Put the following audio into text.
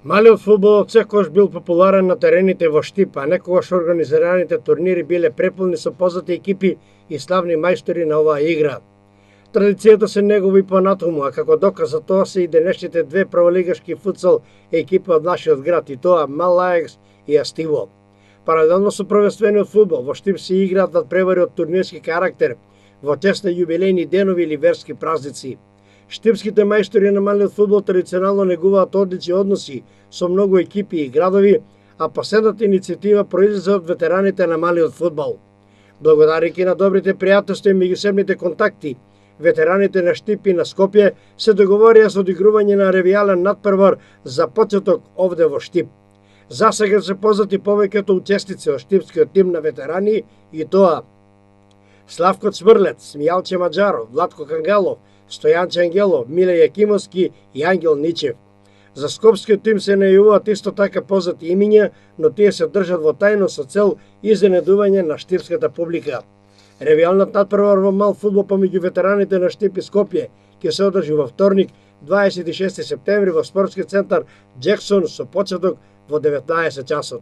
Малиот фудбал секогаш бил популарен на терените во Штип, а некогаш организираните турнири биле преполни со познати екипи и славни мајстори на оваа игра. Традицијата се негува и понатаму, а како доказ за тоа се и денешните две прволигашки футсал екипи од нашиот град, и тоа Мал Ајакс и Астиво. Паралелно со првенствениот фудбал, во Штип се играат надпревари од турнирски карактер, во чест на јубилејни денови или верски празници. Штипските мајстори на малиот фудбал традиционално негуваат одлични односи со многу екипи и градови, а последната иницијатива произлезе од ветераните на малиот фудбал. Благодарејќи на добрите пријателства и меѓусебните контакти, ветераните на Штип и на Скопје се договорија за одигрување на ревијален надпревар за почеток овде во Штип. Засега се познати повеќето учесници од штипскиот тим на ветерани, и тоа Славко Цврлец, Мијалче Маџаров, Владко Кангалов, Стојанче Ангелов, Миле Јакимовски и Ангел Ничев. За скопскиот тим се најавуваат исто така познати имиња, но тие се држат во тајно со цел изненадување на штипската публика. Ревијалниот надпревар во мал фудбал помеѓу ветераните на Штип и Скопје ќе се одржи во вторник, 26 септември во спортски центар Джексон со почеток во 19 часот.